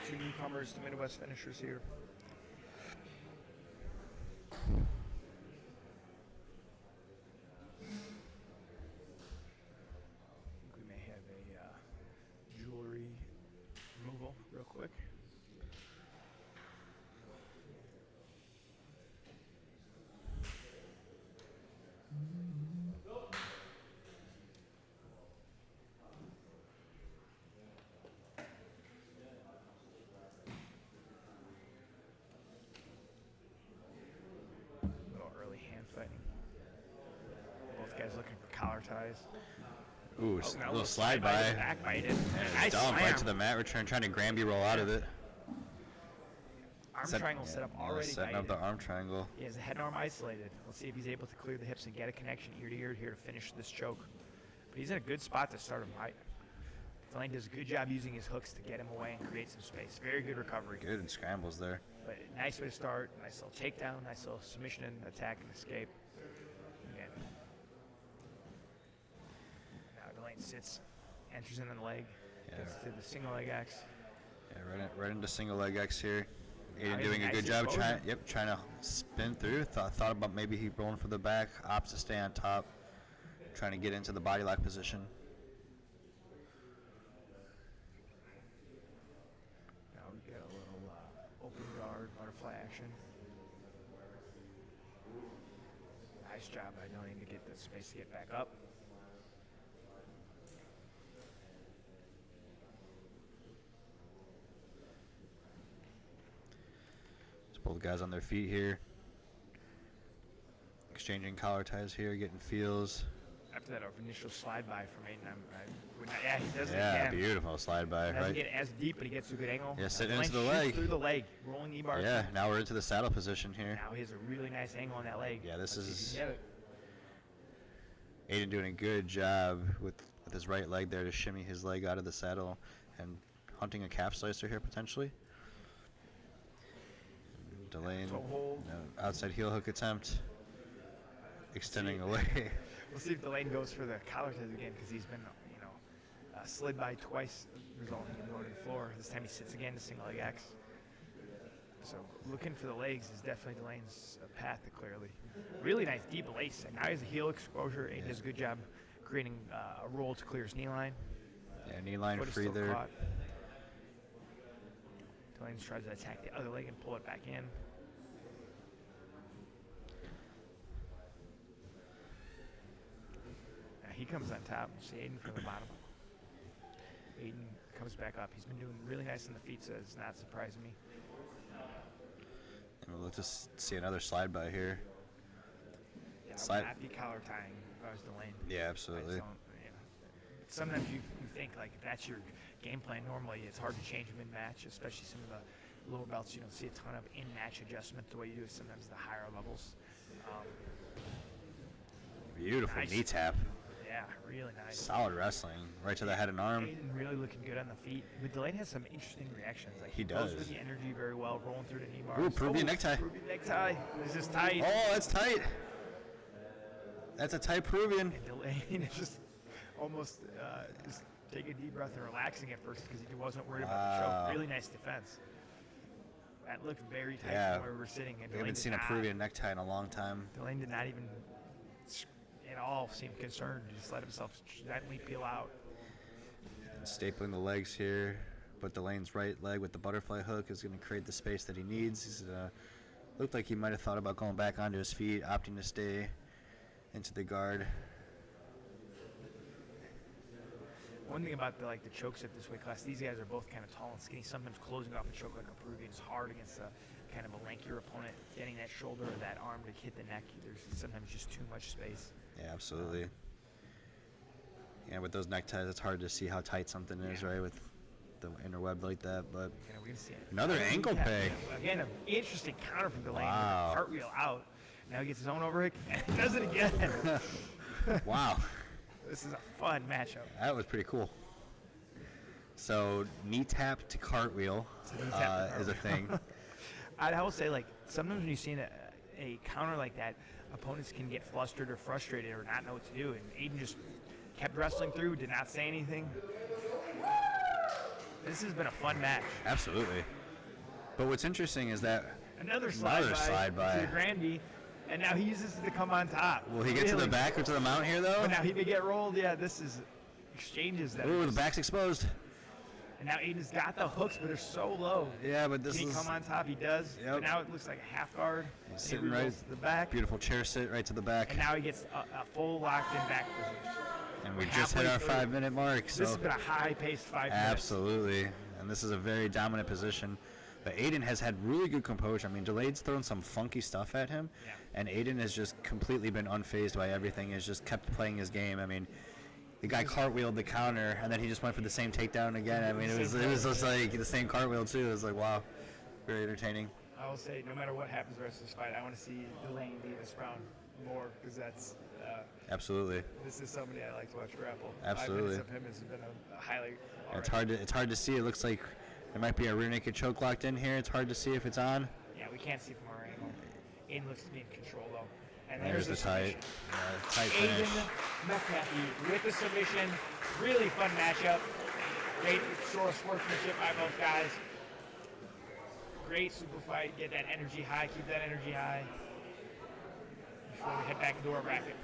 Two newcomers to Midwest finishers here. We may have a jewelry removal real quick. Both guys looking for collar ties. Ooh, a little slide by. Backbited. Nice dump right to the mat return, trying to Granby roll out of it. Arm triangle set up already. Setting up the arm triangle. He has the head and arm isolated. Let's see if he's able to clear the hips and get a connection ear to ear here to finish this choke. But he's in a good spot to start him. Delayne does a good job using his hooks to get him away and create some space. Very good recovery. Good and scrambles there. But nice way to start. Nice little takedown. Nice little submission and attack and escape. Again. Now Delayne sits, enters in the leg, gets to the single leg X. Yeah, right into single leg X here. Aiden doing a good job trying to spin through. Thought about maybe he rolling for the back, opts to stay on top, trying to get into the body lock position. Now we get a little open guard, butterfly action. Nice job by Delayne to get the space to get back up. Both guys on their feet here. Exchanging collar ties here, getting feels. After that initial slide by from Aiden, he does it yeah, again. Beautiful slide by. Doesn't get as deep, but he gets to a good angle. Yeah, sitting into the leg. Through the leg, rolling E-bar. Yeah, now we're into the saddle position here. Now he has a really nice angle on that leg. Yeah, this is Aiden doing a good job with his right leg there to shimmy his leg out of the saddle and hunting a calf slicer here potentially. Delayne, outside heel hook attempt, extending away. We'll see if Delayne goes for the collar ties again because he's been, slid by twice, resulting in going to the floor. This time he sits again to single leg X. So looking for the legs is definitely Delayne's path to clearly. Really nice deep lace. And now he has a heel exposure. Aiden does a good job creating a roll to clear his knee line. Yeah, knee line free there. Caught. Delayne tries to attack the other leg and pull it back in. Now he comes on top. See Aiden from the bottom. Aiden comes back up. He's been doing really nice on the feet, so it's not surprising me. And we'll look to see another slide by here. Yeah, not be collar tying if I was Delayne. Yeah, absolutely. Sometimes you think, like, if that's your game plan normally, it's hard to change mid-match, especially some of the lower belts. You don't see a ton of in-match adjustment the way you do sometimes the higher levels. Beautiful nice. Knee tap. Yeah, really nice. Solid wrestling, right to the head and arm. Aiden really looking good on the feet. But Delayne has some interesting reactions. Like he does. Goes with the energy very well, rolling through the knee bars. Ooh, Peruvian necktie. Peruvian necktie. This is tight. Oh, that's tight. That's a tight Peruvian. And Delayne is just almost just taking a deep breath and relaxing at first because he wasn't worried about the choke. Really nice defense. That looked very tight from where we were sitting. And we haven't seen a Peruvian necktie in a long time. Delayne did not even at all seem concerned. He just let himself gently peel out. And stapling the legs here, but Delayne's right leg with the butterfly hook is going to create the space that he needs. He's looked like he might have thought about going back onto his feet, opting to stay into the guard. One thing about the chokes at this weight class, these guys are both kind of tall and skinny. Sometimes closing off a choke like a Peruvian is hard against a kind of a lankier opponent. Getting that shoulder or that arm to hit the neck, there's sometimes just too much space. Yeah, absolutely. Yeah, with those neckties, it's hard to see how tight something is, right, with the inner web like that. But we're gonna see it. Another ankle peg. Again, an interesting counter from Delayne. Wow. Cartwheel out. Now he gets his own overhook and does it again. Wow. This is a fun matchup. That was pretty cool. So knee tap to cartwheel is a thing. I will say, sometimes when you see a counter like that, opponents can get flustered or frustrated or not know what to do. And Aiden just kept wrestling through, did not say anything. This This has been a fun match. Absolutely. But what's interesting is that Another slide by to the Granby, and now he uses it to come on top. will he get to the back or to the mount here, though? But now he may get rolled. Yeah, this is exchanges that. Ooh, the back's exposed. And now Aiden's got the hooks, but they're so low. Yeah, but this Can he is... come on top? He does. Yep. But now it looks like a half guard. He's He sitting right reveals to the back. Beautiful chair sit right to the back. And now he gets a full locked-in back position. And we just hit our 5-minute mark. So this has been a high-paced 5 minutes. absolutely. And this is a very dominant position. But Aiden has had really good composure. I mean, Delayne's thrown some funky stuff at him. Yeah. And Aiden has just completely been unfazed by everything. Has just kept playing his game. I mean, the guy cartwheeled the counter, and then he just went for the same takedown again. I mean, it was just like the same cartwheel, too. It was like, wow, very entertaining. I will say, no matter what happens the rest of this fight, I want to see Delayne lead this round more, because that's... absolutely. This is somebody I like to watch grapple. Absolutely. 5 minutes of him has been a highly... It's hard to see. It looks like there might be a rear naked choke locked in here. It's hard to see if it's on. Yeah, we can't see from our angle. Aiden looks to be in control, though. And There's the tight finish. Aiden McAtee with the submission. Really fun matchup. Great show of sportsmanship by both guys. Great super fight. Get that energy high. Keep that energy high before we head back into our bracket.